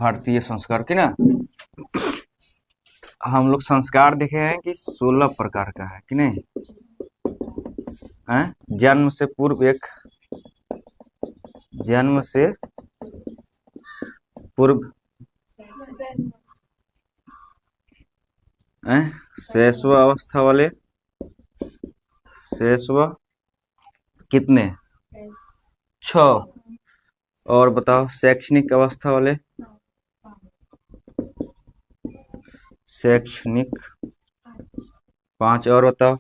भारतीय संस्कार की ना, हम लोग संस्कार देखे हैं कि 16 प्रकार का है कि नहीं है। जन्म से पूर्व एक, जन्म से पूर्व शैशव अवस्था वाले, शैशव कितने 6। और बताओ शैक्षणिक अवस्था वाले, शैक्षणिक 5। और बताओ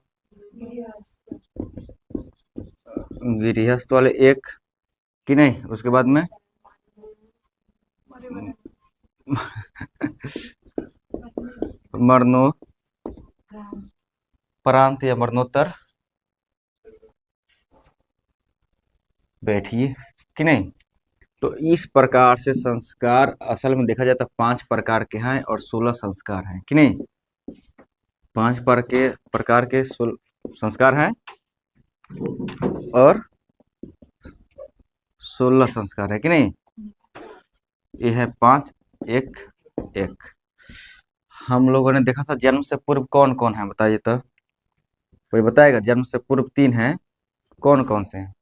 गृहस्थ वाले 1 कि नहीं। उसके बाद में मरणोपरांत या मरणोत्तर, बैठिए कि नहीं। तो इस प्रकार से संस्कार असल में देखा जाए तो 5 प्रकार के हैं और 16 संस्कार हैं कि नहीं। 5 प्रकार के संस्कार हैं और 16 संस्कार है कि नहीं। ये है 5 1 1। हम लोगों ने देखा था जन्म से पूर्व कौन कौन है, बताइए तो, कोई बताएगा। जन्म से पूर्व 3 हैं, कौन कौन से हैं।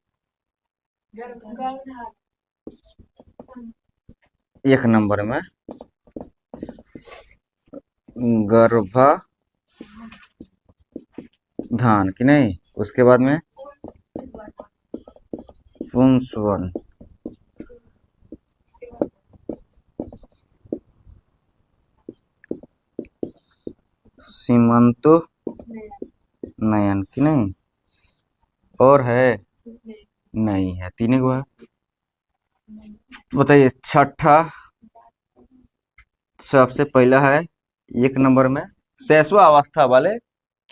1 नंबर में गर्भाधान कि नहीं। उसके बाद में पुंसवन, सीमंतो नयन कि नहीं। और है नहीं है, 3 गो है। बताइए छठा सबसे पहला है 1 नंबर में शैशव अवस्था वाले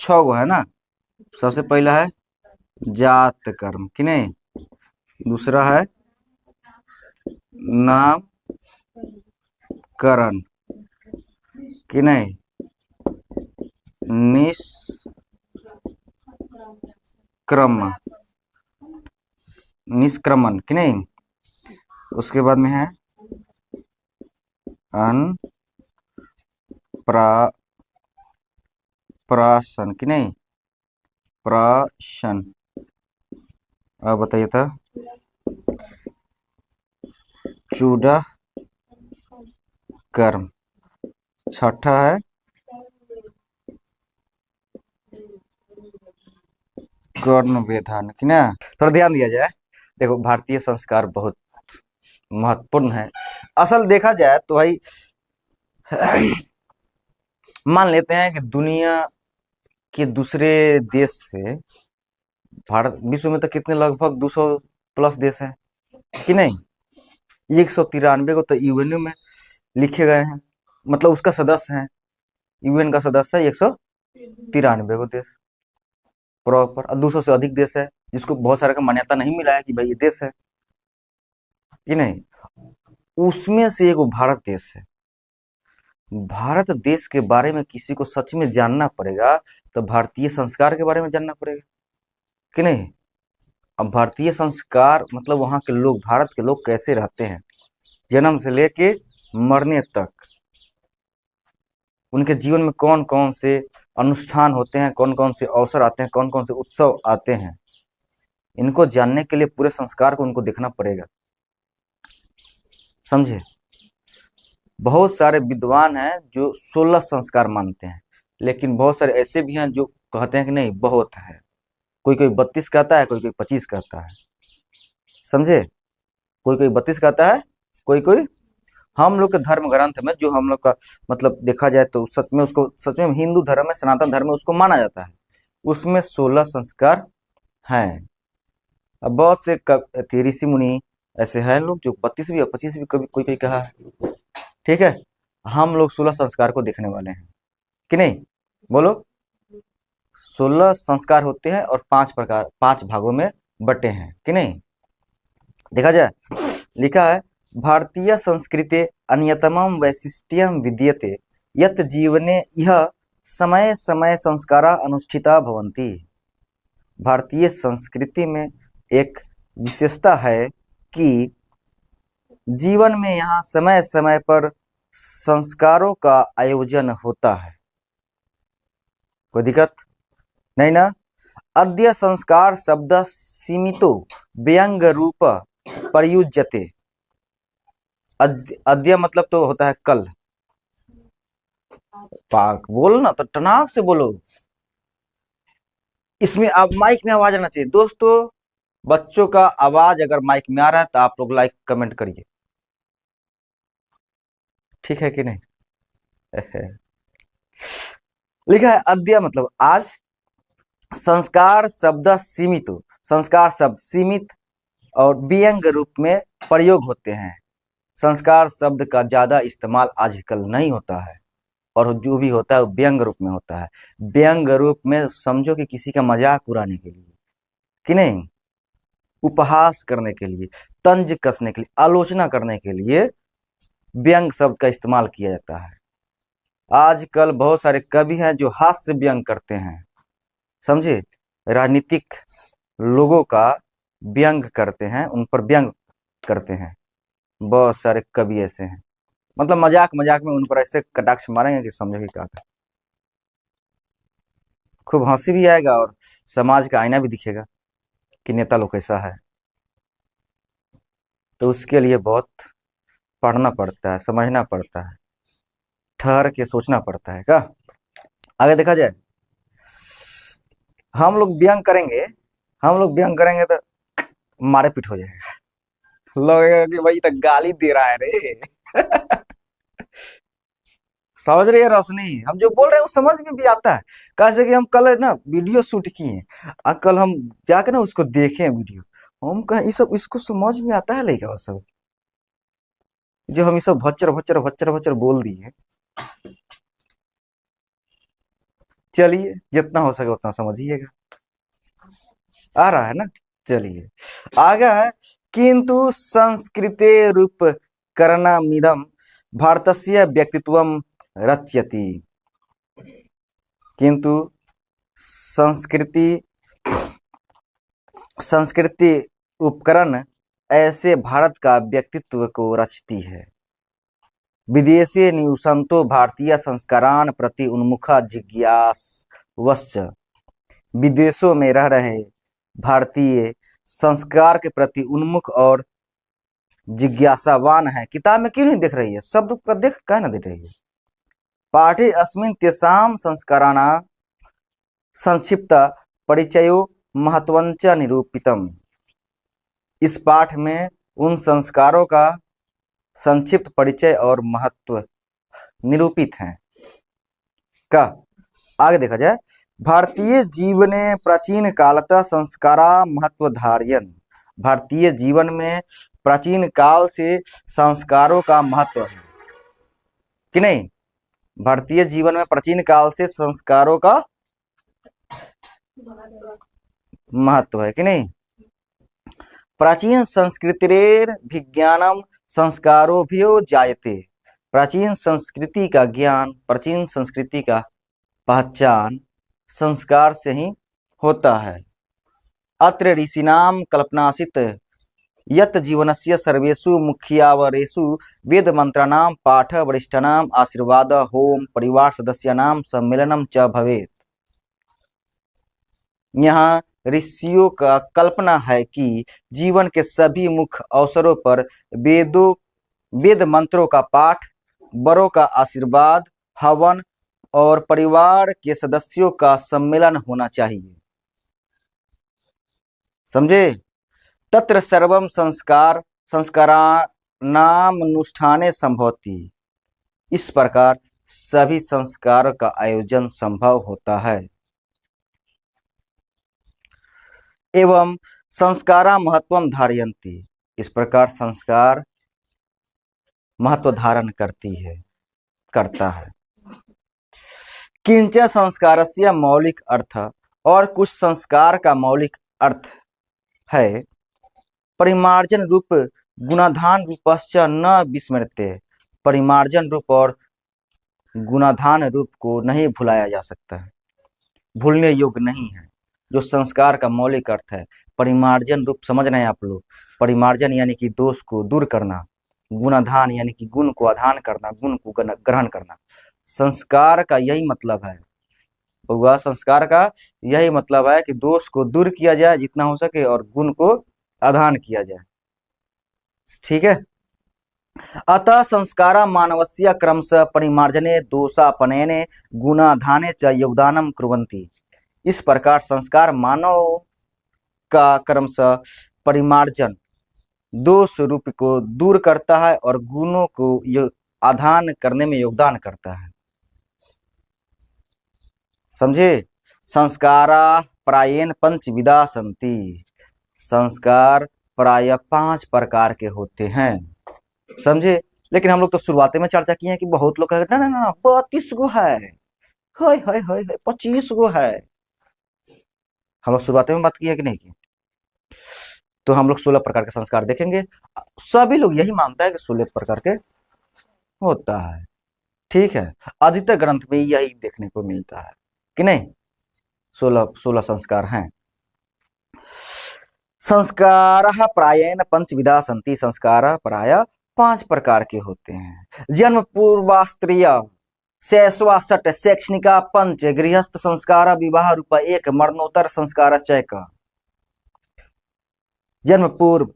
6 गो है ना। सबसे पहला है जात कर्म कि नहीं। दूसरा है नामकरण कि नहीं। निष्क्रमण कि नहीं। उसके बाद में है प्राशन कि नहीं, प्राशन। अब बताइए था चूड़ा कर्म। छठा है कर्ण वेधान कि ना। थोड़ा ध्यान दिया जाए। देखो भारतीय संस्कार बहुत महत्वपूर्ण है। असल देखा जाए तो भाई मान लेते हैं कि दुनिया के दूसरे देश से भारत, विश्व में तो कितने लगभग 200 प्लस देश हैं कि नहीं। 193 को तो यूएनओ में लिखे गए हैं, मतलब उसका सदस्य है, यूएन का सदस्य है 193 को देश प्रॉपर। और 200 से अधिक देश है जिसको बहुत सारे का मान्यता नहीं मिला है कि भाई ये देश है कि नहीं। उसमें से एक भारत देश है। भारत देश के बारे में किसी को सच में जानना पड़ेगा तो भारतीय संस्कार के बारे में जानना पड़ेगा कि नहीं। अब भारतीय संस्कार मतलब वहां के लोग, भारत के लोग कैसे रहते हैं जन्म से लेके मरने तक, उनके जीवन में कौन कौन से अनुष्ठान होते हैं, कौन कौन से अवसर आते हैं, कौन कौन से उत्सव आते हैं, इनको जानने के लिए पूरे संस्कार को उनको देखना पड़ेगा, समझे। बहुत सारे विद्वान हैं जो 16 संस्कार मानते हैं, लेकिन बहुत सारे ऐसे भी हैं जो कहते हैं कि नहीं बहुत है। कोई कोई 32 कहता है, कोई कोई 25 कहता है, समझे। कोई कोई 32 कहता है, कोई कोई। हम लोग के धर्म ग्रंथ में जो हम लोग का मतलब देखा जाए तो सच में उसको, सच में हिंदू धर्म में, सनातन धर्म में उसको माना जाता है, उसमें 16 संस्कार हैं। अब बहुत से ऋषि मुनि ऐसे हैं लोग जो 32 भी और 25 भी कभी कोई कोई कहा है, ठीक है। हम लोग 16 संस्कार को देखने वाले हैं कि नहीं, बोलो। 16 संस्कार होते हैं और 5 भागों में बटे हैं कि नहीं। देखा जाए लिखा है भारतीय संस्कृते अन्यतमं वैशिष्ट्यं विद्यते यत् जीवने यह समय समय संस्कारा अनुष्ठिता भवन्ति। भारतीय संस्कृति में एक विशेषता है कि जीवन में यहाँ समय समय पर संस्कारों का आयोजन होता है। कोई दिक्कत नहीं ना। अद्य संस्कार शब्द सीमितो व्यंग रूप प्रयुज्यते। अद्य मतलब तो होता है कल। पाक बोलो ना, तो टनाक से बोलो। इसमें आप माइक में आवाज आना चाहिए दोस्तों। बच्चों का आवाज अगर माइक में आ रहा है तो आप लोग लाइक कमेंट करिए, ठीक है कि नहीं। लिखा है अद्य मतलब आज। संस्कार शब्द सीमित, संस्कार शब्द सीमित और व्यंग रूप में प्रयोग होते हैं। संस्कार शब्द का ज्यादा इस्तेमाल आजकल नहीं होता है, और जो भी होता है वो व्यंग रूप में होता है। व्यंग रूप में समझो कि किसी का मजाक उड़ाने के लिए, कि नहीं, उपहास करने के लिए, तंज कसने के लिए, आलोचना करने के लिए व्यंग शब्द का इस्तेमाल किया जाता है। आजकल बहुत सारे कवि हैं जो हास्य व्यंग करते हैं, समझे, राजनीतिक लोगों का व्यंग करते हैं, उन पर व्यंग करते हैं। बहुत सारे कवि ऐसे हैं, मतलब मजाक मजाक में उन पर ऐसे कटाक्ष मारेंगे कि समझो कि क्या। खूब हंसी भी आएगा और समाज का आईना भी दिखेगा कि नेता लोग कैसा है। तो उसके लिए बहुत पढ़ना पड़ता है, समझना पड़ता है, ठहर के सोचना पड़ता है। क्या आगे देखा जाए, हम लोग व्यंग करेंगे, हम लोग व्यंग करेंगे तो मारे पीट हो जाएगा, लगेगा कि भाई तो गाली दे रहा है रे। समझ रही है रोशनी, हम जो बोल रहे हैं वो समझ में भी आता है। कैसे कि हम कल ना वीडियो शूट किए और कल हम जाके ना उसको देखे वीडियो, हम कहें ये सब इसको समझ में आता है लेगा वो सब, जो हम ये सब भच्चर भच्चर भच्चर भच्चर बोल दिए। चलिए जितना हो सके उतना समझिएगा, आ रहा है ना। चलिए आगे है, किंतु संस्कृते रूप करणामिदं भारतस्य व्यक्तित्वं रचयति। किंतु संस्कृति संस्कृति उपकरण ऐसे भारत का व्यक्तित्व को रचती है। विदेशी निवसंतो भारतीय संस्कारान प्रति उन्मुखा जिज्ञासवश्च। विदेशों में रह रहे भारतीय संस्कार के प्रति उन्मुख और जिज्ञासावान है। किताब में क्यों नहीं देख रही है, शब्द का देख क्या ना देख रही है। पाठे अस्मिन् तेषां संस्काराणां संक्षिप्त परिचयो महत्वंच निरूपितम। इस पाठ में उन संस्कारों का संक्षिप्त परिचय और महत्व निरूपित हैं। का आगे देखा जाए, भारतीय जीवने प्राचीन कालतः संस्कारा महत्व धारयन्। भारतीय जीवन में प्राचीन काल से संस्कारों का महत्व है कि नहीं। भारतीय जीवन में प्राचीन काल से संस्कारों का महत्व है कि नहीं। प्राचीन संस्कृतिरेर विज्ञानम संस्कारोभ्यो जायते। प्राचीन संस्कृति का ज्ञान, प्राचीन संस्कृति का पहचान संस्कार से ही होता है। अत्र ऋषीणाम कल्पनासित यत जीवनस्य सर्वेषु मुख्यावरेषु वेद मंत्राणाम पाठ वरिष्ठानाम आशीर्वाद होम परिवार सदस्यानाम सम्मेलनम च भवेत्। यहाँ ऋषियों का कल्पना है कि जीवन के सभी मुख्य अवसरों पर वेद मंत्रों का पाठ, बड़ों का आशीर्वाद, हवन और परिवार के सदस्यों का सम्मेलन होना चाहिए। समझे। तत्र सर्वम संस्काराणामनुष्ठाने संभवति। इस प्रकार सभी संस्कारों का आयोजन संभव होता है। एवं संस्कारा महत्वम धारयन्ति। इस प्रकार संस्कार महत्व धारण करता है। किंच संस्कारस्य मौलिक अर्थ। और कुछ संस्कार का मौलिक अर्थ है, परिमार्जन रूप गुणाधान रूपश्च न विस्मृते। परिमार्जन रूप और गुणाधान रूप को नहीं भुलाया जा सकता है, भूलने योग्य नहीं है। जो संस्कार का मौलिक अर्थ है, परिमार्जन रूप समझ रहे हैं आप लोग। परिमार्जन यानी कि दोष को दूर करना, गुणाधान यानी कि गुण को आधान करना, गुण को ग्रहण करना। संस्कार का यही मतलब है बउआ, संस्कार का यही मतलब है कि दोष को दूर किया जाए जितना हो सके और गुण को आधान किया जाए। ठीक है। अतः संस्कारा मानवस्य क्रमशः परिमार्जने दोषापनयने गुणाधाने च योगदानम कुर्वन्ति। इस प्रकार संस्कार मानव का क्रमशः परिमार्जन, दोष रूप को दूर करता है और गुणों को आधान करने में योगदान करता है। समझे। संस्कारा प्रायेण पंचविधा सन्ति। संस्कार प्राय 5 प्रकार के होते हैं। समझे। लेकिन हम लोग तो शुरुआत में चर्चा किए हैं कि बहुत लोग कहते हैं ना 32 गो है, हाय 25 गो है। हम लोग शुरुआत में बात की है कि नहीं की। तो हम लोग 16 प्रकार के संस्कार देखेंगे। सभी लोग यही मानता है कि 16 प्रकार के होता है। ठीक है। अधिकतर ग्रंथ में यही देखने को मिलता है कि नहीं, 16 संस्कार हैं। संस्कार प्रायेण पंचविधा सन्ति। संस्कार प्राय 5 प्रकार के होते हैं। जन्म पूर्वास्त्रीय शैशवा षट शैक्षणिका पंच गृहस्थ संस्कार विवाह रूप 1 मरणोत्तर संस्कार चैक। जन्म पूर्व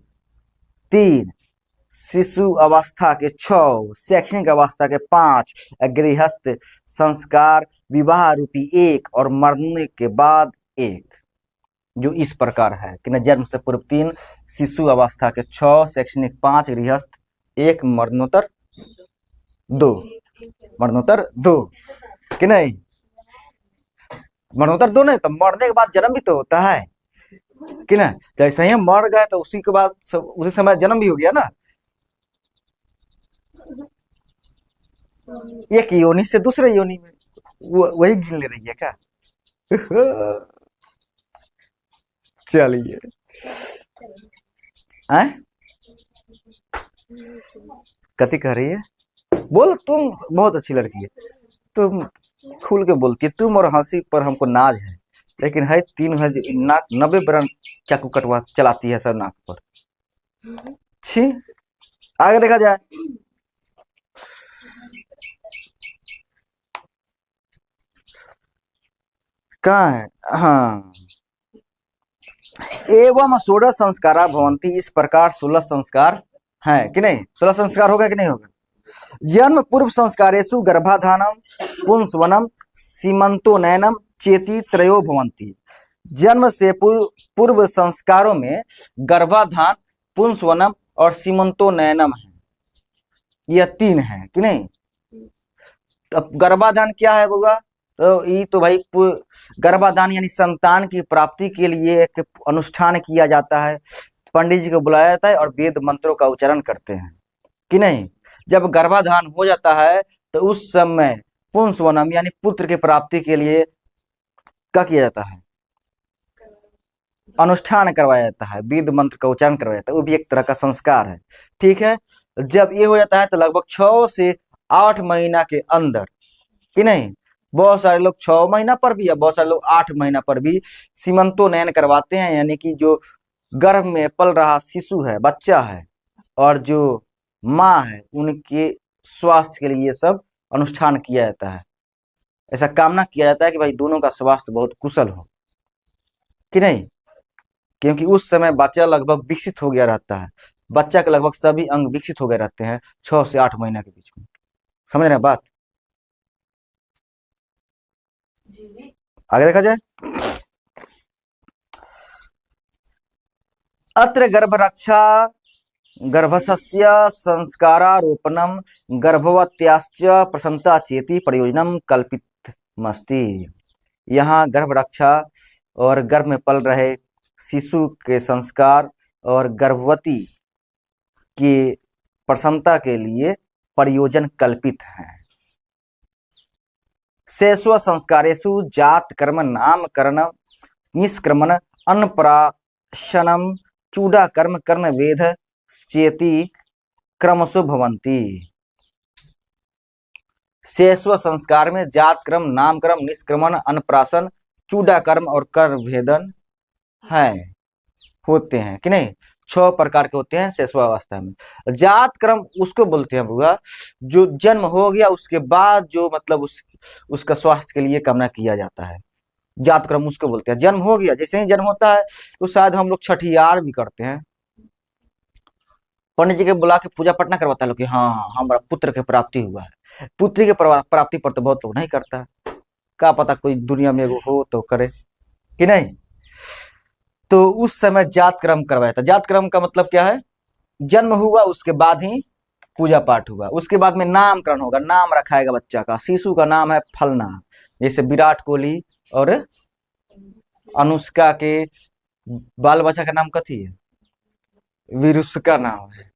3, शिशु अवस्था के 6, शैक्षणिक अवस्था के 5, गृहस्थ संस्कार विवाह रूपी 1 और मरने के बाद 1। जो इस प्रकार है कि न जन्म से पूर्व 3, शिशु अवस्था के 6, शैक्षणिक 5, गृहस्थ 1, मरणोत्तर 2। मरणोत्तर 2 कि नहीं। मरणोत्तर 2 नहीं तो मरने के बाद जन्म भी तो होता है कि ना। जैसे ही मर गए तो उसी के बाद उसी समय जन्म भी हो गया ना। एक योनि से दूसरे योनि में वही गिन ले रही है क्या। चलिए। कति कह रही है। बोल, तुम बहुत अच्छी लड़की है, तुम खुल के बोलती है। तुम और हंसी पर हमको नाज है, लेकिन है 3 है नाक 90 बरन चाकू कटवा चलाती है सब नाक पर। छी। आगे देखा जाए। कहाँ है। हाँ। एवं 16 संस्कारा भवन्ति। इस प्रकार 16 संस्कार हैं कि नहीं। 16 संस्कार होगा कि नहीं होगा। जन्म पूर्व संस्कारेषु गर्भाधानम पुंसवनम सीमंतोनयनम चेति त्रयो भवन्ति। जन्म से पूर्व संस्कारों में गर्भाधान, पुंसवनम और सीमंतोनयनम है। यह 3 है कि नहीं। अब गर्भाधान क्या है बउआ। तो ये तो भाई गर्भाधान यानी संतान की प्राप्ति के लिए एक अनुष्ठान किया जाता है। पंडित जी को बुलाया जाता है और वेद मंत्रों का उच्चारण करते हैं कि नहीं। जब गर्भाधान हो जाता है तो उस समय पुंसवनम यानी पुत्र की प्राप्ति के लिए क्या किया जाता है, अनुष्ठान करवाया जाता है, वेद मंत्र का उच्चारण करवाया जाता है। वो भी एक तरह का संस्कार है। ठीक है। जब ये हो जाता है तो लगभग 6 से 8 महीना के अंदर कि नहीं, बहुत सारे लोग 6 महीना पर भी या बहुत सारे लोग 8 महीना पर भी सीमंतोनयन करवाते हैं। यानी कि जो गर्भ में पल रहा शिशु है, बच्चा है, और जो माँ है, उनके स्वास्थ्य के लिए ये सब अनुष्ठान किया जाता है। ऐसा कामना किया जाता है कि भाई दोनों का स्वास्थ्य बहुत कुशल हो कि नहीं। क्योंकि उस समय बच्चा लगभग विकसित हो गया रहता है। बच्चा के लगभग सभी अंग विकसित हो गए रहते हैं 6 से 8 महीना के बीच में। समझ रहे हैं बात। आगे देखा जाए। अत्र गर्भरक्षा गर्भस्य संस्कारारोपणम गर्भवत्याश्च प्रसन्नता चेति प्रयोजनम कल्पितमस्ति। यहाँ गर्भ रक्षा और गर्भ में पल रहे शिशु के संस्कार और गर्भवती की प्रसन्नता के लिए प्रयोजन कल्पित है। शेषव संस्कारेषु जात कर्म नामकरण निष्क्रमण अन्नप्राशनम चूड़ा कर्म कर्ण वेद चेति क्रमशो भवन्ति। शेषव संस्कार में जात कर्म, नामकर्म, निष्क्रमण, अन्नप्राशन, चूड़ा कर्म और कर भेदन है होते हैं कि नहीं। छह प्रकार के होते हैं शिशुअवस्था में। जात क्रम उसको बोलते हैं बुआ, जो जन्म हो गया उसके बाद जो मतलब उसका स्वास्थ्य के लिए कामना किया जाता है, जात क्रम उसको बोलते हैं। जन्म हो गया, जैसे ही जन्म होता है तो शायद हम लोग छठियार भी करते हैं, पंडित जी के बुला के पूजा पाठ ना करवाता है लोग कि हाँ हमारा पुत्र के प्राप्ति हुआ है। पुत्री के प्राप्ति पर तो बहुत लोग नहीं करता, क्या पता कोई दुनिया में एगो हो तो करे कि नहीं। तो उस समय जात क्रम करवाया था। जात क्रम का मतलब क्या है, जन्म हुआ उसके बाद ही पूजा पाठ हुआ, उसके बाद में नामकरण होगा, नाम रखाएगा बच्चा का। शिशु का नाम है फलना, जैसे विराट कोहली और अनुष्का के बाल बच्चा का नाम कथी है, विरुष्का नाम है।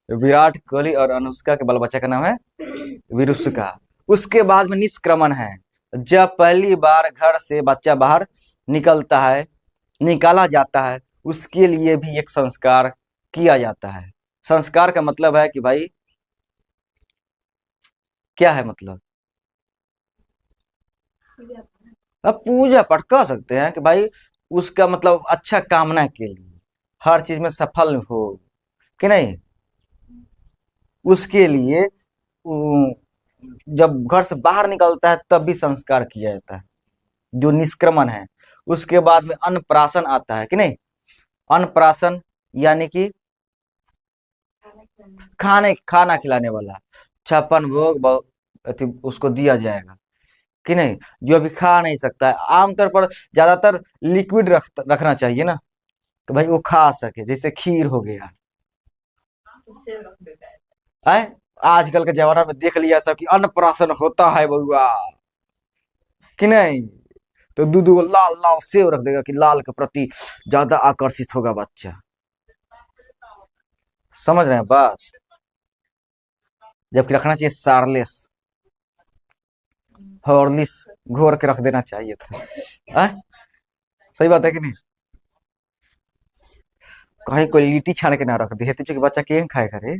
विराट कोहली और अनुष्का के बाल बच्चा का नाम है विरुष्का। उसके बाद में निष्क्रमण है, जब पहली बार घर से बच्चा बाहर निकलता है, निकाला जाता है, उसके लिए भी एक संस्कार किया जाता है। संस्कार का मतलब है कि भाई क्या है, मतलब अब पूजा पाठ कह सकते हैं कि भाई उसका मतलब अच्छा कामना के लिए, हर चीज में सफल हो कि नहीं, उसके लिए जब घर से बाहर निकलता है तब भी संस्कार किया जाता है, जो निष्क्रमण है। उसके बाद में अन्नप्राशन आता है कि नहीं, अन्नप्राशन यानी कि खाना खिलाने वाला, छप्पन भोग उसको दिया जाएगा कि नहीं, जो अभी खा नहीं सकता है। आमतौर पर ज्यादातर लिक्विड रखना चाहिए ना, कि भाई वो खा सके, जैसे खीर हो गया है। आजकल के जमाना में देख लिया सब कि अन्नप्राशन होता है बउआ कि नहीं, तो दूध को लाल लाल सेव रख देगा कि लाल के प्रति ज्यादा आकर्षित होगा बच्चा। समझ रहे हैं बात, जबकि रखना चाहिए सारलेस, हॉर्लिक्स घोर के रख देना चाहिए था। सही बात है कि नहीं, कहीं कोई लिट्टी छान के ना रख दे तो कि बच्चा केन खाए करे।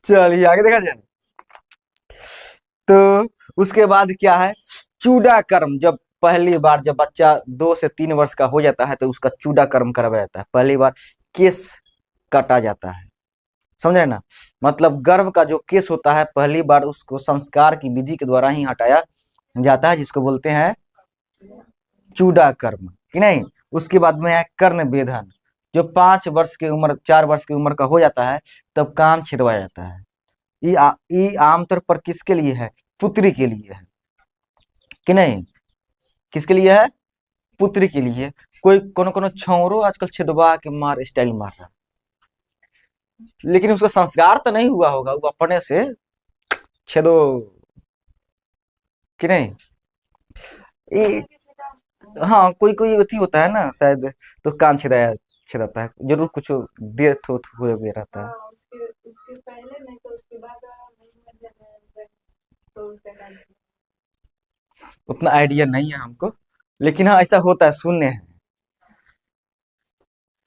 चलिए आगे देखा जाए। तो उसके बाद क्या है, चूड़ा कर्म। जब पहली बार जब बच्चा 2 से 3 वर्ष का हो जाता है तो उसका चूड़ा कर्म करवाया जाता है। पहली बार केस काटा जाता है, समझ रहे ना, मतलब गर्भ का जो केस होता है पहली बार उसको संस्कार की विधि के द्वारा ही हटाया जाता है, जिसको बोलते हैं चूड़ा कर्म कि नहीं। उसके बाद में है कर्ण वेधन, जो 5 वर्ष की उम्र 4 वर्ष की उम्र का हो जाता है तब कान छिदवाया जाता है। ये आमतौर पर किसके लिए है, पुत्री के लिए है कि नहीं, किसके लिए है, पुत्री के लिए। कोई कोनो कोनो छौरो आजकल छिदवा के मार स्टाइल मार रहा, लेकिन उसका संस्कार तो नहीं हुआ होगा, वो अपने से छेदो कि नहीं। ये हाँ कोई कोई अथी होता है ना शायद, तो कान छिदाता है, जरूर कुछ देर थोथ हुए हुए रहता है। उतना आइडिया नहीं है हमको, लेकिन हाँ ऐसा होता है, सुनने हैं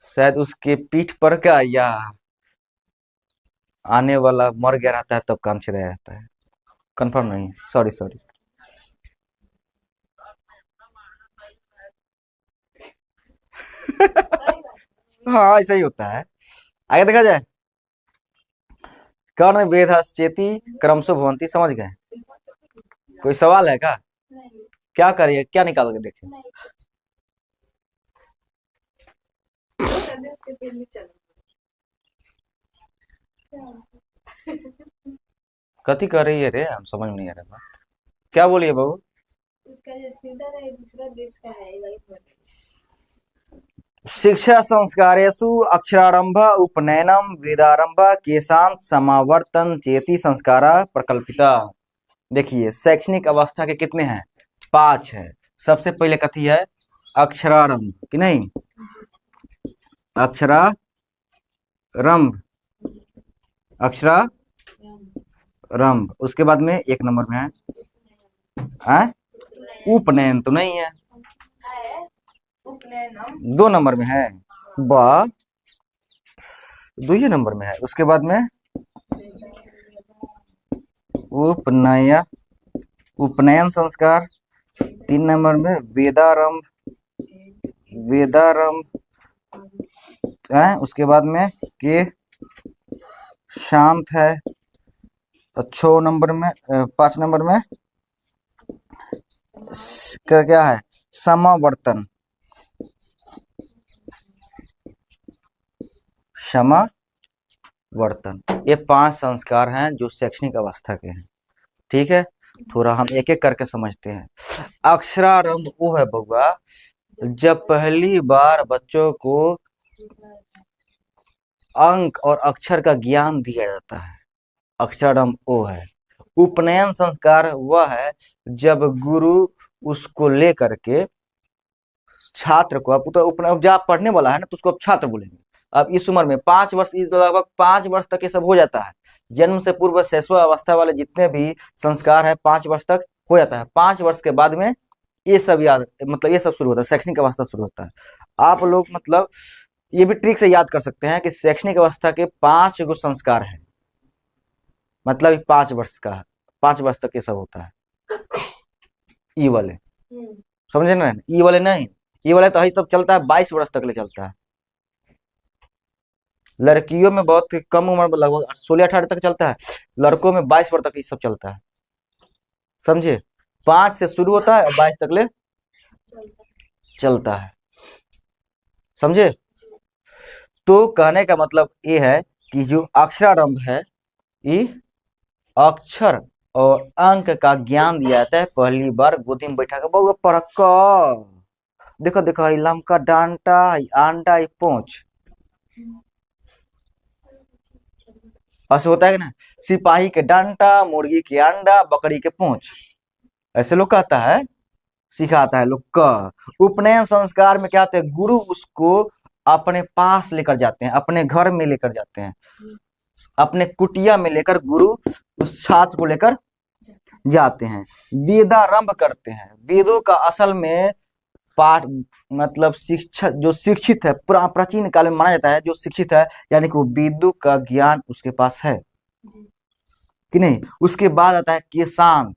शायद उसके पीठ पर का, या आने वाला मर गया रहता है तब कान छिदाया जाता है, कंफर्म नहीं, सॉरी सॉरी। हाँ ऐसा ही होता है। आगे देखा जाए, कर्ण वेधश्चेति क्रमशो भवंती, समझ गए। कोई सवाल है क्या, क्या करिए, क्या निकाल के देखे। कथी कर रही है रे, हम समझ में नहीं आ रहा बात, क्या बोलिए बाबू। उसका जो सीधा है दूसरा देश का है, वही बोले। शिक्षा संस्कारेषु अक्षरारंभ उपनयनम वेदारंभ केशांत समावर्तन चेति संस्कारा प्रकल्पिता। देखिए शैक्षणिक अवस्था के कितने हैं, 5 है। सबसे पहले कथी है, अक्षरारंभ कि नहीं, अक्षरारंभ, अक्षरारंभ। उसके बाद में 1 नंबर में है उपनयन, तो नहीं है, 2 नंबर में है, वाह 2 ही नंबर में है। उसके बाद में उपनयन, उपनयन संस्कार 3 नंबर में, वेदारंभ वेदारंभ है, उसके बाद में के शांत है, 6 नंबर में 5 नंबर में क्या है, समावर्तन, समावर्तन। ये 5 संस्कार हैं जो शैक्षणिक अवस्था के हैं। ठीक है, थोड़ा हम एक एक करके समझते हैं। अक्षरारंभ वो है बउआ जब पहली बार बच्चों को अंक और अक्षर का ज्ञान दिया जाता है, अक्षरारंभ वो है। उपनयन संस्कार वह है जब गुरु उसको लेकर के छात्र को, अब तो उपनयन जब पढ़ने वाला है ना तो उसको अब छात्र बोलेंगे। अब इस उम्र में 5 वर्ष, लगभग 5 वर्ष तक ये सब हो जाता है। जन्म से पूर्व शैशव अवस्था वाले जितने भी संस्कार है 5 वर्ष तक हो जाता है। 5 वर्ष के बाद में ये सब याद, मतलब ये सब शुरू होता है, शैक्षणिक अवस्था शुरू होता है। आप लोग मतलब ये भी ट्रिक से याद कर सकते हैं कि शैक्षणिक अवस्था के 5 गो संस्कार है, मतलब 5 वर्ष का, 5 वर्ष तक ये सब होता है। ई वाले समझे ना, ई वाले नहीं, ई वाले तो तब चलता है 22 वर्ष तक ले चलता है। लड़कियों में बहुत कम उम्र में लगभग 16-18 तक चलता है, लड़कों में 22 वर्ष तक ये सब चलता है। समझे, 5 से शुरू होता है और 22 तक ले चलता है। समझे, तो कहने का मतलब ये है कि जो अक्षरारंभ है ये अक्षर और अंक का ज्ञान दिया जाता है पहली बार गोदी में बैठा कर। बहुत पढ़का देखो देखो, लमका डांटा, अंडा, पोंछ, ऐसे होता है ना, सिपाही के डांटा, मुर्गी के अंडा, बकरी के पूंछ, ऐसे लोग कहता है, सिखाता है लोग का। उपनयन संस्कार में क्या होता है, गुरु उसको अपने पास लेकर जाते हैं, अपने घर में लेकर जाते हैं, अपने कुटिया में लेकर गुरु उस छात्र को लेकर जाते हैं, वेदारंभ करते हैं। वेदों का असल में पाठ मतलब शिक्षा, जो शिक्षित है प्राचीन काल में माना जाता है, जो शिक्षित है यानी कि वो वेदों का ज्ञान उसके पास है कि नहीं। उसके बाद आता है केशांत।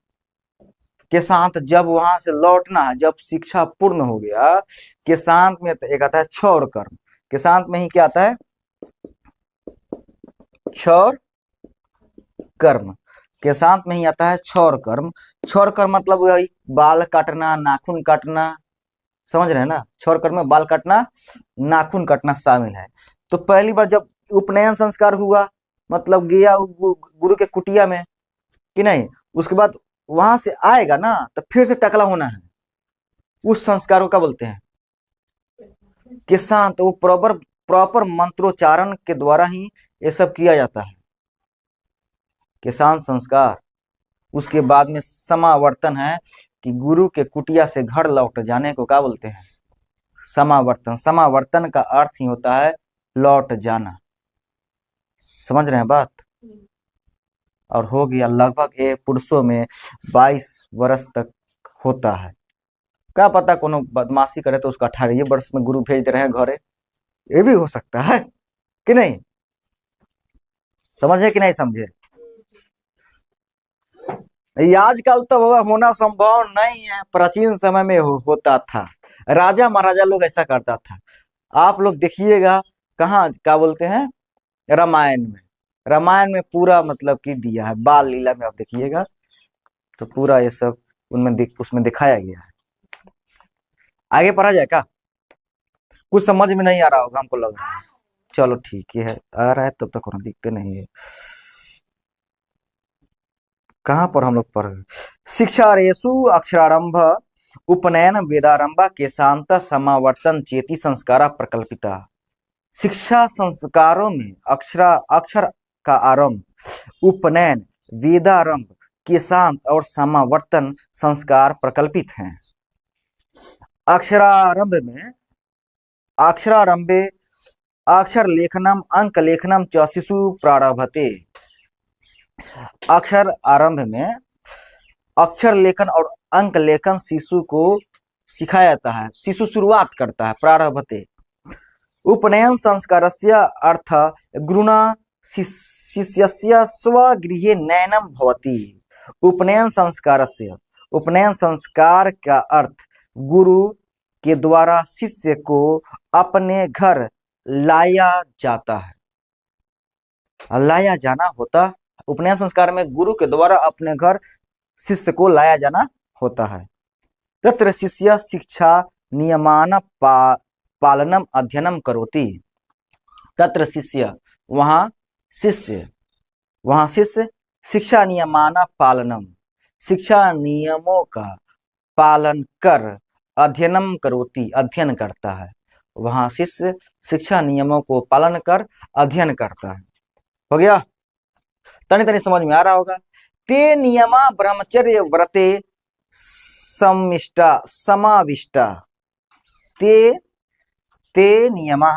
केशांत जब वहां से लौटना है, जब शिक्षा पूर्ण हो गया, केशांत में एक आता है क्षौर कर्म। केशांत में ही क्या आता है, क्षौर कर्म। केशांत में ही आता है क्षौर कर्म। क्षौर कर्म मतलब वही बाल काटना, नाखून काटना, समझ रहे हैं ना। क्षौर कर्म में बाल काटना, नाखून काटना शामिल है। तो पहली बार जब उपनयन संस्कार हुआ, मतलब गया गुरु के कुटिया में कि नहीं, उसके बाद वहां से आएगा ना तो फिर से टकला होना है, उस संस्कार को क्या बोलते हैं, केशांत। वो प्रॉपर मंत्रोच्चारण के द्वारा ही ये सब किया जाता है, केशांत संस्कार। उसके बाद में समावर्तन है कि गुरु के कुटिया से घर लौट जाने को क्या बोलते हैं, समावर्तन। समावर्तन का अर्थ ही होता है लौट जाना। समझ रहे हैं बात। और हो गया लगभग ये पुरुषों में 22 वर्ष तक होता है। क्या पता कोनो बदमाशी करे तो उसका 18 वर्ष में गुरु भेज दे रहे हैं घरे, ये भी हो सकता है कि नहीं। समझे कि नहीं समझे। आजकल तो होना संभव नहीं है, प्राचीन समय में होता था, राजा महाराजा लोग ऐसा करता था। आप लोग देखिएगा कहाँ क्या बोलते हैं, रामायण में, रामायण में पूरा मतलब कि दिया है, बाल लीला में आप देखिएगा तो पूरा ये सब उनमें उसमें दिखाया गया है। आगे पढ़ा जाए क्या, कुछ समझ में नहीं आ रहा होगा हमको लग रहा है। चलो ठीक है, आ रहा है तब तक होना दिखते नहीं है। कहाँ पर हम लोग पढ़ गए, शिक्षारेषु अक्षरारंभ उपनयन वेदारंभ केशांत समावर्तन चेति संस्कारा प्रकल्पिता। शिक्षा संस्कारों में अक्षर का आरंभ, उपनयन, वेदारंभ, केशांत और समावर्तन संस्कार प्रकल्पित हैं। अक्षरारंभे अक्षर लेखनम अंक लेखनम च शिशु प्रारभते। अक्षर आरंभ में अक्षर लेखन और अंक लेखन शिशु को सिखाया जाता है, शिशु शुरुआत करता है, प्रारभते। उपनयन संस्कारस्य अर्थ गुरुणा शिष्यस्य स्वगृहे नयनम भवति। उपनयन संस्कारस्य, उपनयन संस्कार का अर्थ गुरु के द्वारा शिष्य को अपने घर लाया जाता है। लाया जाना होता, उपनयन संस्कार में गुरु के द्वारा अपने घर शिष्य को लाया जाना होता है। तत्र शिष्य शिक्षा नियमान पालनम अध्ययनम करोति। तत्र शिष्य, वहाँ शिष्य, शिक्षा नियमान पालनम, शिक्षा नियमों का पालन कर अध्ययनम करोति, अध्ययन करता है। वहाँ शिष्य शिक्षा नियमों को पालन कर अध्ययन करता है। हो गया, तनी तनी समझ में आ रहा होगा। ते नियमा ब्रह्मचर्य व्रते समिष्टा समाविष्टा। ते नियमा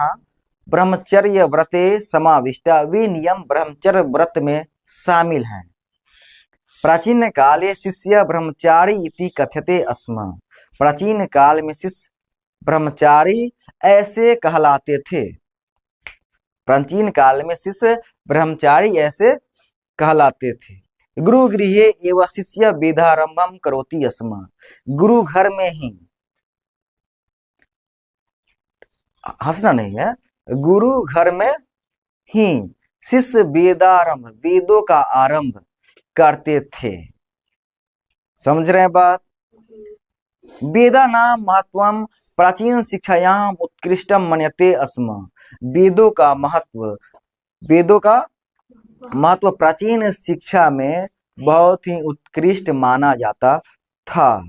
ब्रह्मचर्य व्रते समाविष्टा, वे नियम ब्रह्मचर्य व्रत में शामिल हैं। प्राचीन काले शिष्य ब्रह्मचारी इति कथ्यते स्म। प्राचीन काल में शिष्य ब्रह्मचारी ऐसे कहलाते थे। प्राचीन काल में शिष्य ब्रह्मचारी ऐसे कहलाते थे। गुरु गृहे एवं शिष्य वेदारंभम करोति स्म। गुरु घर में ही, हंसना नहीं है, गुरु घर में ही शिष्य वेदारंभ, वेदों का आरंभ करते थे। समझ रहे हैं बात? वेदा नाम महत्वम प्राचीन शिक्षायाम उत्कृष्टम मन्यते स्म। वेदों का महत्व प्राचीन शिक्षा में बहुत ही उत्कृष्ट माना जाता था।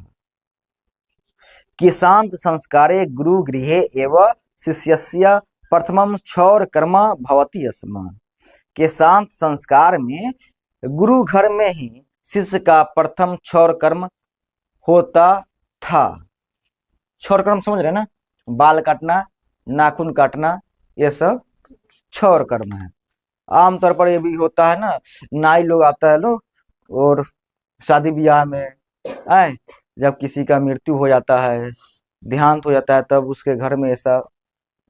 केशांत संस्कारे गुरु गृहे एवं शिष्यस्य प्रथमम क्षौर कर्म भवति स्म। केशांत संस्कार में गुरु घर में ही शिष्य का प्रथम क्षौर कर्म होता था। क्षौर कर्म समझ रहे ना? बाल काटना, नाखून काटना, ये सब क्षौर कर्म है। आमतौर पर ये भी होता है ना, नाई लोग आता है लोग, और शादी ब्याह में आए, जब किसी का मृत्यु हो जाता है, देहांत हो जाता है, तब उसके घर में ऐसा,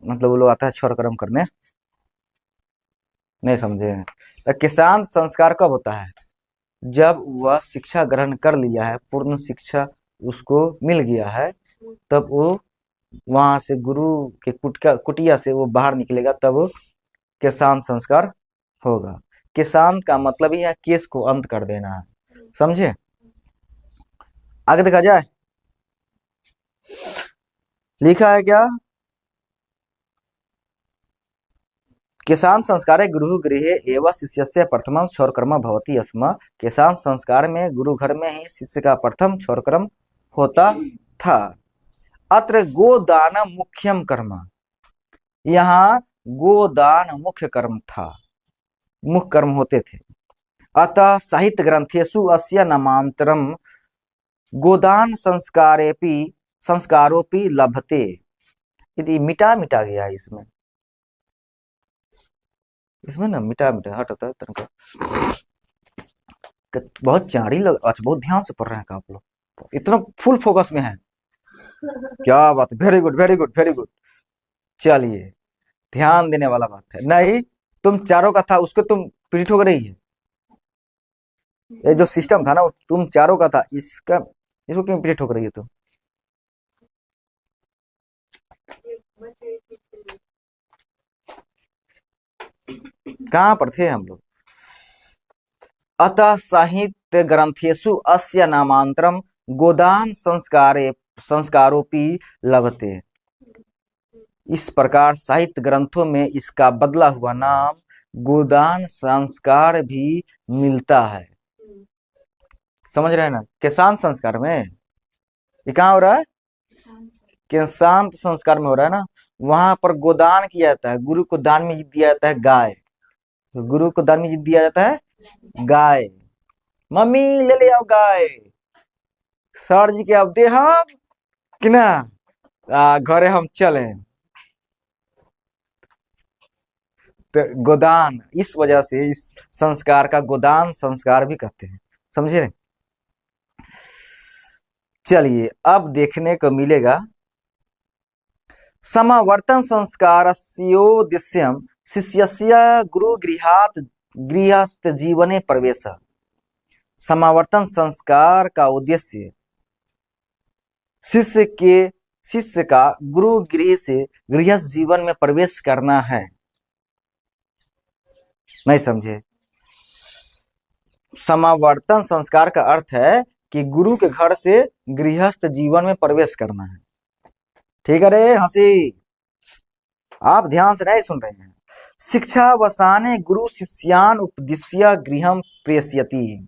मतलब वो लोग आता है क्षौर कर्म करने। नहीं समझे? तो केशांत संस्कार कब होता है? जब वह शिक्षा ग्रहण कर लिया है, पूर्ण शिक्षा उसको मिल गया है, तब वो वहां से गुरु के कुटिया से वो बाहर निकलेगा, तब केशांत संस्कार होगा। केशांत का मतलब ही है केस को अंत कर देना है। समझे? आगे देखा जाए, लिखा है क्या? केशांत संस्कारे गुरु गृहे एवं शिष्यस्य प्रथमम क्षौर कर्म भवति स्म। केशांत संस्कार में गुरु घर में ही शिष्य का प्रथम क्षौर कर्म होता था। अत्र गोदान मुख्यम कर्म, यहाँ गोदान मुख्य कर्म था, मुख्य कर्म होते थे। अतः साहित्य ग्रंथेषु अस्य नामांतरम गोदान संस्कारोपि लभते। यदि मिटा गया है इसमें ना, मिटा हटता है तनका। बहुत चाड़ी लग, अच्छा बहुत ध्यान से पढ़ रहे हैं आप लोग, इतना फुल फोकस में है। क्या बात है, very good very good very good. चलिए, ध्यान देने वाला बात है। नहीं, तुम चारों का था, उसको तुम पीठ हो रही है। ये जो सिस्टम था ना, तुम चारों का था, इसको क्यों पीठ ठोक रही है तुम? कहाँ पर थे हम लोग? अतः साहित्य ग्रंथेषु अस्य नामांतरम गोदान संस्कारोपि लभते। इस प्रकार साहित्य ग्रंथों में इसका बदला हुआ नाम गोदान संस्कार भी मिलता है। समझ रहे हैं ना? केशांत संस्कार में ये कहाँ हो रहा है? केशांत संस्कार में हो रहा है ना। वहां पर गोदान किया जाता है, गुरु को दान में दिया जाता है गाय। तो गुरु को दान में दिया जाता है गाय। मम्मी ले आओ गाय, सर जी के अब दे हम कि ना, घरे हम चले। तो गोदान, इस वजह से इस संस्कार का गोदान संस्कार भी कहते हैं। समझे? चलिए, अब देखने को मिलेगा समावर्तन संस्कारस्योद्देश्यं शिष्यस्य गुरुगृहात् गृहस्थ जीवने प्रवेश। समावर्तन संस्कार का उद्देश्य शिष्य के शिष्य का गुरु गृह से गृहस्थ जीवन में प्रवेश करना है। नहीं समझे? समावर्तन संस्कार का अर्थ है कि गुरु के घर से गृहस्थ जीवन में प्रवेश करना है। ठीक है रे हंसी, आप ध्यान से नहीं सुन रहे हैं। शिक्षावसाने गुरु शिष्यान उपदिश्य गृहं प्रेषयति।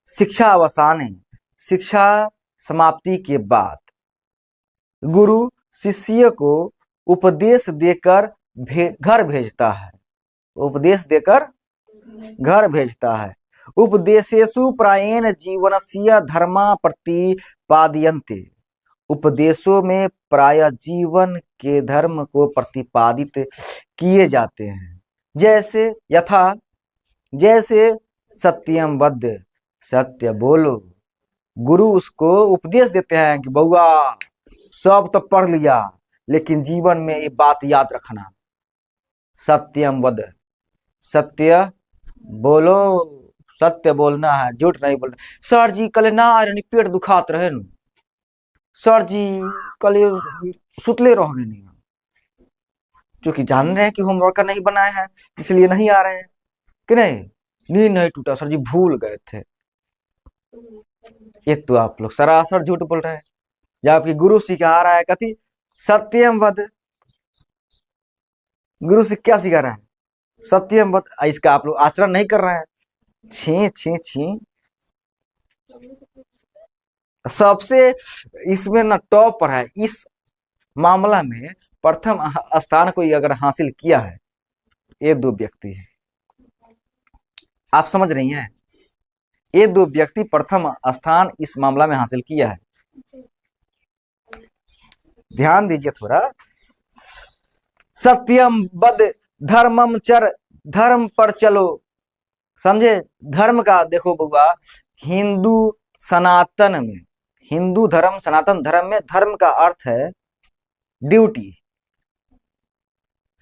शिक्षावसाने, शिक्षा समाप्ति के बाद गुरु शिष्य को उपदेश देकर घर भेजता है। उपदेश देकर घर भेजता है। उपदेशेषु प्रायेण जीवनस्य धर्मा प्रतिपादयन्ते। उपदेशों में प्राय जीवन के धर्म को प्रतिपादित किए जाते हैं। जैसे यथा, जैसे सत्यम वद, सत्य बोलो। गुरु उसको उपदेश देते हैं कि बउआ सब तो पढ़ लिया, लेकिन जीवन में ये बात याद रखना। सत्यम वद, सत्य बोलो, सत्य बोलना है, झूठ नहीं बोलना। सर जी कल ना आ रहे, पेट दुखात रहे न सर जी, कल सुतले रह गए नहीं, क्योंकि जान रहे हैं कि होमवर्क नहीं बनाए हैं, इसलिए नहीं आ रहे हैं कि नहीं। नींद नहीं टूटा सर जी, भूल गए थे। ये तो आप लोग सरासर झूठ बोल रहे हैं। जबकि गुरु सिखा रहा है कथी? सत्यम वद। गुरु से क्या सिखा रहा है? सत्यम वद। इसका आप लोग आचरण नहीं कर रहे हैं। छी छी छी। सबसे इसमें ना टॉप पर है, इस मामला में प्रथम स्थान कोई अगर हासिल किया है, ये दो व्यक्ति है। आप समझ रही हैं? ये दो व्यक्ति प्रथम स्थान इस मामला में हासिल किया है। ध्यान दीजिए थोड़ा। सत्यम वद धर्मम चर, धर्म पर चलो। समझे? धर्म का देखो बउआ, हिंदू सनातन में, हिंदू धर्म सनातन धर्म में धर्म का अर्थ है ड्यूटी।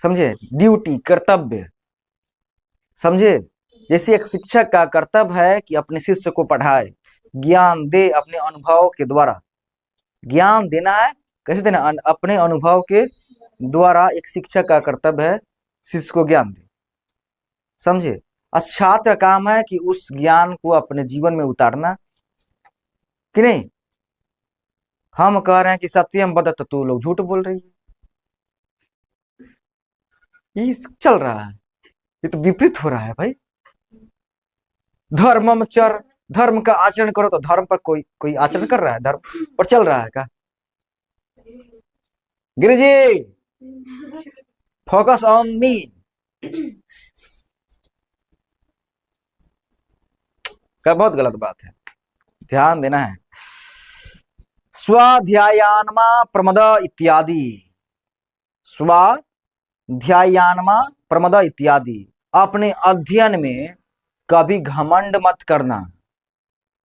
समझे? ड्यूटी, कर्तव्य। समझे? जैसे एक शिक्षक का कर्तव्य है कि अपने शिष्य को पढ़ाए, ज्ञान दे, अपने अनुभव के द्वारा ज्ञान देना है। कैसे देना? अपने अनुभव के द्वारा एक शिक्षक का कर्तव्य है शिष्य को ज्ञान दे। समझे? और छात्र काम है कि उस ज्ञान को अपने जीवन में उतारना, कि नहीं। हम कह रहे हैं कि सत्यम वद, तो तू लोग झूठ बोल रही है। ये चल रहा है, ये तो विपरीत हो रहा है भाई। धर्मम चर, धर्म का आचरण करो, तो धर्म पर कोई आचरण कर रहा है, धर्म पर चल रहा है का? Giriji focus on me. क्या बहुत गलत बात है, ध्यान देना है। स्वाध्यायान्मा प्रमद इत्यादि, स्वाध्यायान्मा प्रमद इत्यादि। अपने अध्ययन में कभी घमंड मत करना।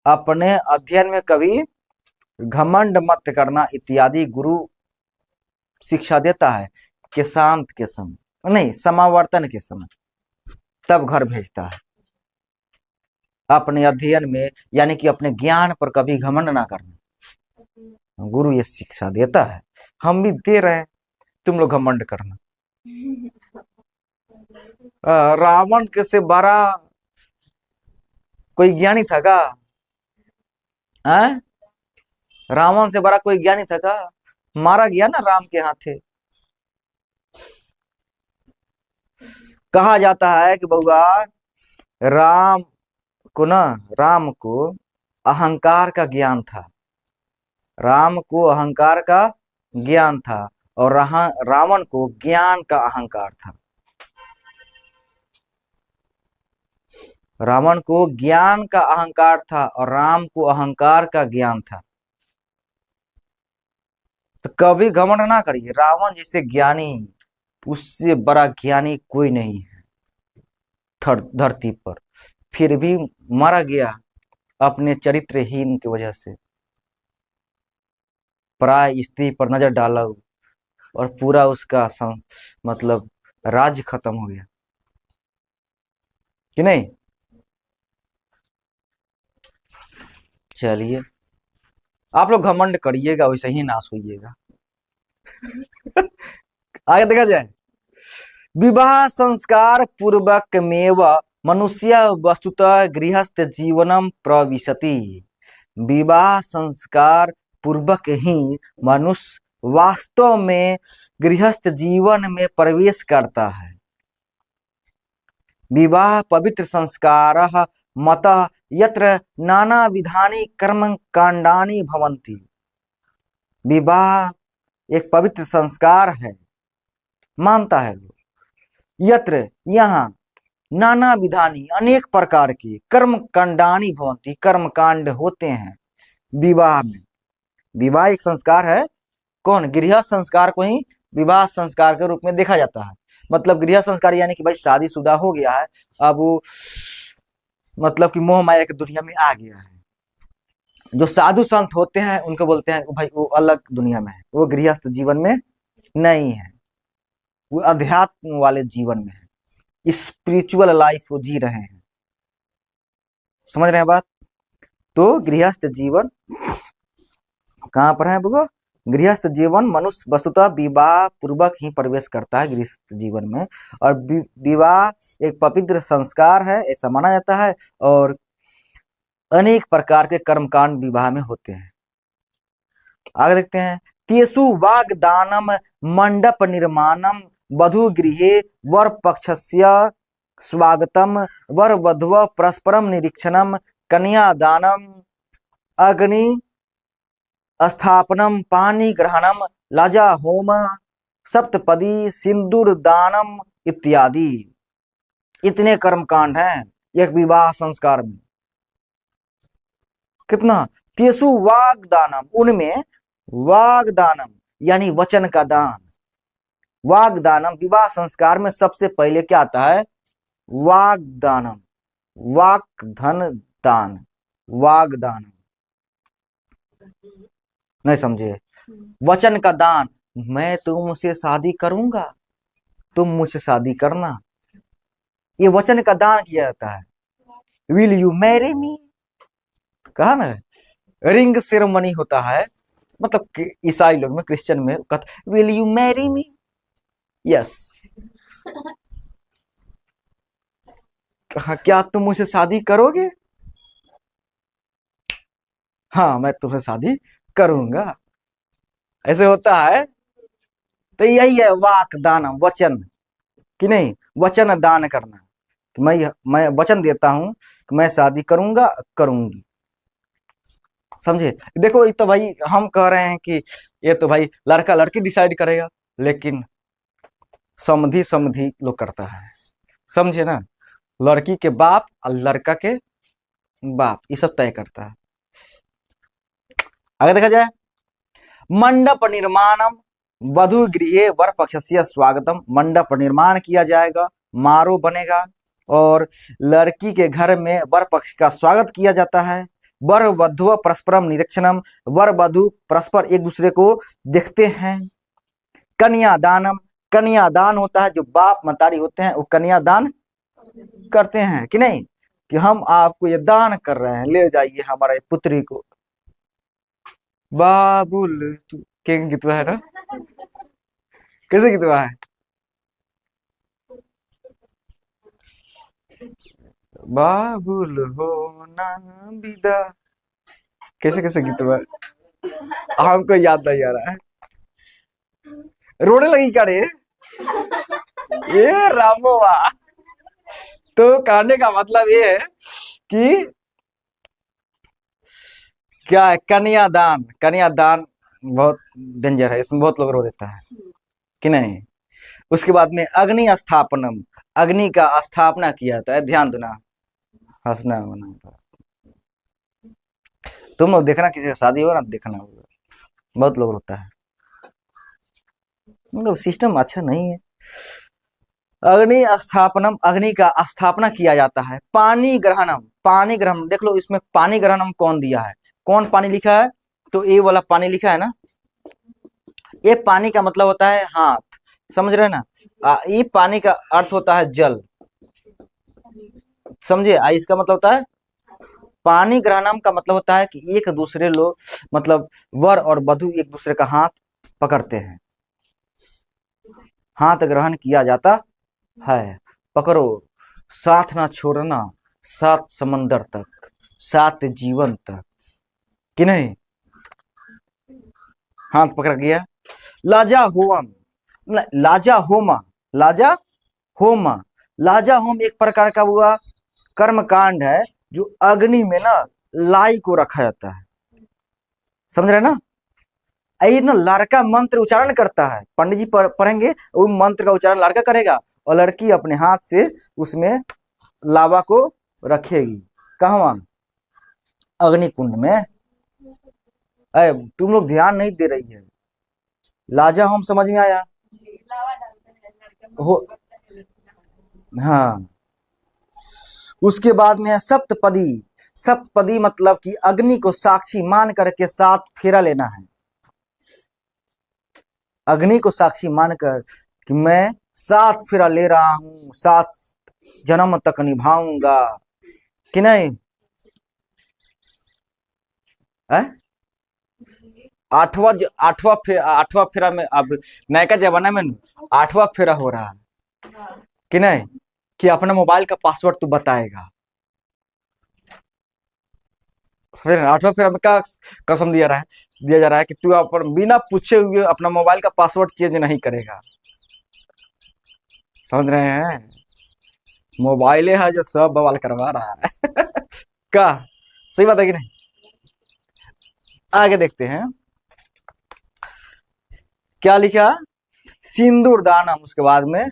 अपने अध्ययन में कभी घमंड मत करना इत्यादि गुरु शिक्षा देता है। कि शांत के समय नहीं, समावर्तन के समय तब घर भेजता है। अपने अध्ययन में यानी कि अपने ज्ञान पर कभी घमंड ना करना, गुरु ये शिक्षा देता है। हम भी दे रहे हैं, तुम लोग घमंड करना। रावण के से बड़ा कोई ज्ञानी था का? रावण से बड़ा कोई ज्ञानी था का? मारा गया ना राम के हाथे। कहा जाता है कि बउआ राम को अहंकार का ज्ञान था। राम को अहंकार का ज्ञान था और रावण को ज्ञान का अहंकार था। रावण को ज्ञान का अहंकार था और राम को अहंकार का ज्ञान था। तो कभी घमंड ना करिए। रावण जैसे ज्ञानी, उससे बड़ा ज्ञानी कोई नहीं है धरती पर, फिर भी मारा गया अपने चरित्रहीन की वजह से। पराय स्त्री पर नजर डाला और पूरा उसका मतलब राज्य खत्म हो गया, कि नहीं। चलिए आप लोग घमंड करिएगा, वैसे ही नाश होइएगा। आगे देखा जाए, विवाह संस्कार पूर्वक मेव मनुष्य वस्तुतः गृहस्थ जीवनम प्रविशति। विवाह संस्कार पूर्वक ही मनुष्य वास्तव में गृहस्थ जीवन में प्रवेश करता है। विवाह पवित्र संस्कारः मतः यत्र नाना विधानि कर्म कांडानि भवन्ति। विवाह एक पवित्र संस्कार है, मानता है लोग, यत्र यहाँ नाना विधानी अनेक प्रकार के कर्म कांडानि भवन्ति, कर्म कांड होते हैं विवाह में। विवाह एक संस्कार है, कौन? गृहस्थ संस्कार को ही विवाह संस्कार के रूप में देखा जाता है। मतलब गृहस्थ संस्कार यानी कि भाई शादीशुदा हो गया है, अब वो मतलब कि मोह माया की दुनिया में आ गया है। जो साधु संत होते हैं उनको बोलते हैं भाई वो अलग दुनिया में है, वो गृहस्थ जीवन में नहीं है, वो अध्यात्म वाले जीवन में है, स्पिरिचुअल लाइफ वो जी रहे हैं। समझ रहे हैं बात? तो गृहस्थ जीवन कहाँ पर है वो? गृहस्थ जीवन मनुष्य वस्तुतः विवाह पूर्वक ही प्रवेश करता है गृहस्थ जीवन में, और विवाह एक पवित्र संस्कार है ऐसा माना जाता है, और अनेक प्रकार के कर्मकांड विवाह में होते हैं। आगे देखते हैं, तेषु वाग्दानम मंडप निर्माणम वधु गृहे वर पक्षस्य स्वागतम वर वधुव परस्परम निरीक्षणम कन्यादानम अग्नि स्थापनम पानी ग्रहणम लजा होम सप्तपदी सिंदूर दानम इत्यादि। इतने कर्मकांड हैं एक विवाह संस्कार में। कितना? तेसु वाग्दानम, उनमें वाग्दानम यानी वचन का दान। वाग्दानम विवाह संस्कार में सबसे पहले क्या आता है? वाग्दानम, वाक धन दान, वाग्दानम। नहीं समझे? वचन का दान, मैं तुमसे शादी करूंगा, तुम मुझसे शादी करना, ये वचन का दान किया जाता है। विल यू मैरी मी, कहा ना, रिंग सेरेमनी होता है, मतलब ईसाई लोग में, क्रिश्चियन में कहते will you marry me, yes, क्या तुम मुझसे शादी करोगे? हाँ मैं तुमसे शादी करूंगा, ऐसे होता है। तो यही है वाक दान, वचन कि नहीं, वचन दान करना। तो मैं वचन देता हूं कि मैं शादी करूंगा, करूंगी। समझे? देखो ये तो भाई हम कह रहे हैं कि ये तो भाई लड़का लड़की डिसाइड करेगा, लेकिन समधी समधी लोग करता है, समझे ना? लड़की के बाप और लड़का के बाप ये सब तय करता है। आगे देखा जाए, मंडप निर्माणम वधु गृहे वर पक्षस्य स्वागतम। मंडप निर्माण किया जाएगा, मारो बनेगा, और लड़की के घर में वर पक्ष का स्वागत किया जाता है। वर वधु परस्परम निरीक्षणम, वर वधु परस्पर एक दूसरे को देखते हैं। कन्यादानम, कन्यादान होता है, जो बाप मतारी होते हैं वो कन्यादान करते हैं कि नहीं, कि हम आपको ये दान कर रहे हैं, ले जाइए हमारे पुत्री को। बाबुल के गीतवा है ना, कैसे गीतवा है? बाबुल हो ना विदा, कैसे कैसे गीतवा हमको याद नहीं आ रहा है। रोने लगी क्या रे? ये रामोवा। तो कहने का मतलब ये है कि क्या है, कन्यादान। कन्यादान बहुत डेंजर है, इसमें बहुत लोग रो देता है कि नहीं। उसके बाद में अग्नि स्थापनम, अग्नि का स्थापना किया जाता है। ध्यान देना, हंसना होना, तुम लोग देखना किसी का शादी हो ना, देखना होगा, बहुत लोग रोता है, मतलब सिस्टम अच्छा नहीं है। अग्नि स्थापनम, अग्नि का स्थापना किया जाता है। पानी ग्रहणम, पानी ग्रहण, देख लो इसमें पानी ग्रहणम कौन दिया है, कौन पानी लिखा है? तो ये वाला पानी लिखा है ना, ये पानी का मतलब होता है हाथ, समझ रहे ना? ये पानी का अर्थ होता है जल, समझे? इसका मतलब होता है पानी ग्रहणम का मतलब होता है कि एक दूसरे लोग, मतलब वर और वधु एक दूसरे का हाथ पकड़ते हैं, हाथ ग्रहण किया जाता है। पकड़ो, साथ ना छोड़ना, सात समंदर तक, सात जीवन तक, कि नहीं? हाथ पकड़ गया। लाजा होम, लाजा होमा, लाजा होमा, लाजा होम एक प्रकार का हुआ कर्म कांड है जो अग्नि में ना लाई को रखा जाता है, समझ रहे ना? ये ना लड़का मंत्र उच्चारण करता है, पंडित जी पढ़ेंगे, वो मंत्र का उच्चारण लड़का करेगा और लड़की अपने हाथ से उसमें लावा को रखेगी। कहाँ? अग्नि कुंड में। अरे तुम लोग ध्यान नहीं दे रही है। लाजा होम समझ में आया? हो, हाँ। उसके बाद में है सप्तपदी। सप्तपदी मतलब कि अग्नि को साक्षी मान करके 7 फेरा लेना है। अग्नि को साक्षी मानकर कि मैं 7 फेरा ले रहा हूं, 7 जन्म तक निभाऊंगा, कि नहीं? आठवां फेरा में अब नयका जमाना में 8वां फेरा हो रहा है, कि नहीं? कि अपना मोबाइल का पासवर्ड तू बताएगा, समझ रहे? 8वां फेरा में क्या कसम दिया जा रहा है कि तू अपन बिना पूछे हुए अपना मोबाइल का पासवर्ड चेंज नहीं करेगा, समझ रहे हैं? मोबाइल है जो सब बवाल करवा रहा है। क्या सही बात है कि नहीं? आगे देखते हैं क्या लिखा। सिंदूर दानम, उसके बाद में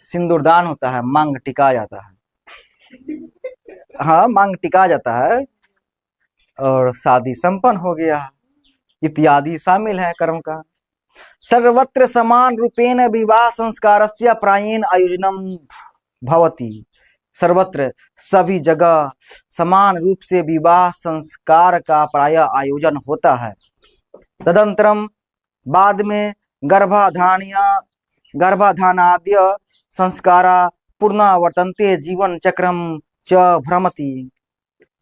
सिंदूर दान होता है, मांग टिका जाता है। हाँ, मांग टिका जाता है और शादी संपन्न हो गया, इत्यादि शामिल है कर्म का। सर्वत्र समान रूपेण विवाह संस्कारस्य प्रायेण आयोजनम भवति। सर्वत्र सभी जगह समान रूप से विवाह संस्कार का प्राय आयोजन होता है। तदंतरम बाद में गर्भाधानाद्य संस्कारा पुनरावर्तन्ते जीवन चक्रम च भ्रमति।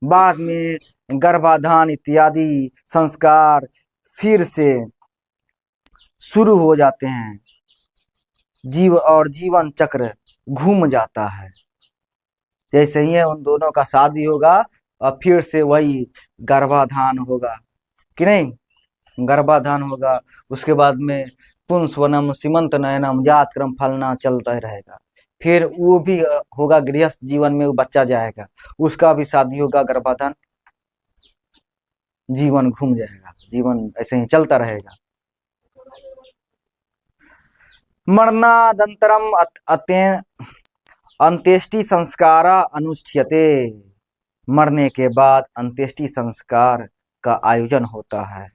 बाद में गर्भाधान इत्यादि संस्कार फिर से शुरू हो जाते हैं, जीवन चक्र घूम जाता है। जैसे ही है उन दोनों का शादी होगा और फिर से वही गर्भाधान होगा, कि नहीं? गर्भाधान होगा, उसके बाद में पुंसवनम सीमंत नयनम जात क्रम फलना चलता रहेगा। फिर वो भी होगा गृहस्थ जीवन में, वो बच्चा जाएगा, उसका भी शादी होगा, गर्भाधान, जीवन घूम जाएगा, जीवन ऐसे ही चलता रहेगा। मरणादंतरम अंत्येष्टि संस्कार अनुष्ठ्यते। मरने के बाद अंत्येष्टि संस्कार का आयोजन होता है।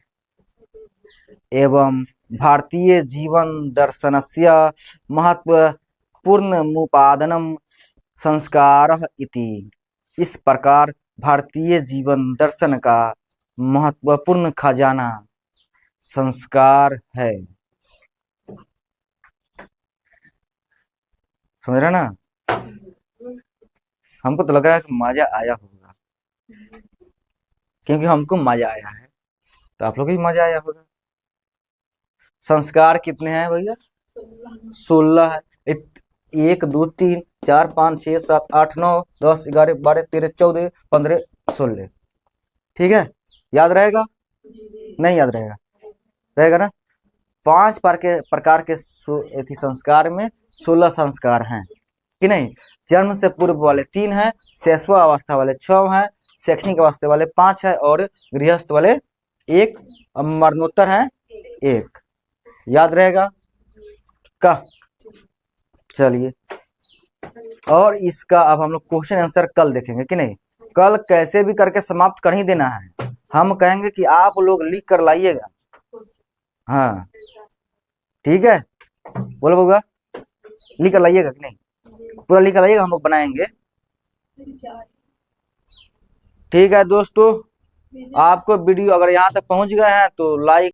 एवं भारतीय जीवन दर्शनस्य महत्वपूर्णमुपादानं संस्कारः इति। इस प्रकार भारतीय जीवन दर्शन का महत्वपूर्ण खजाना संस्कार है। समझ रहे ना? हमको तो लग रहा है कि मजा आया होगा, क्योंकि हमको मजा आया है, तो आप लोग भी मजा आया होगा। संस्कार कितने हैं भैया? 16 है। 1 2 3 4 5 6 7 8 9 10 11 12 13 14 15 16। ठीक है, याद रहेगा? नहीं याद रहेगा? रहेगा ना? 5 प्रकार के संस्कार में 16 संस्कार हैं, कि नहीं? जन्म से पूर्व वाले 3 हैं, शैशव अवस्था वाले 6 हैं, शैक्षणिक अवस्था वाले 5 है और गृहस्थ वाले 1, मरणोत्तर है 1। याद रहेगा का? चलिए, और इसका अब हम लोग क्वेश्चन आंसर कल देखेंगे, कि नहीं? कल कैसे भी करके समाप्त कर ही देना है। हम कहेंगे कि आप लोग लिख कर लाइएगा। हाँ ठीक है, बोलो बउआ, लिख कर लाइएगा कि नहीं? पूरा लिख कर लाइएगा, हम लोग बनाएंगे। ठीक है दोस्तों, आपको वीडियो अगर यहाँ तक पहुँच गए हैं तो लाइक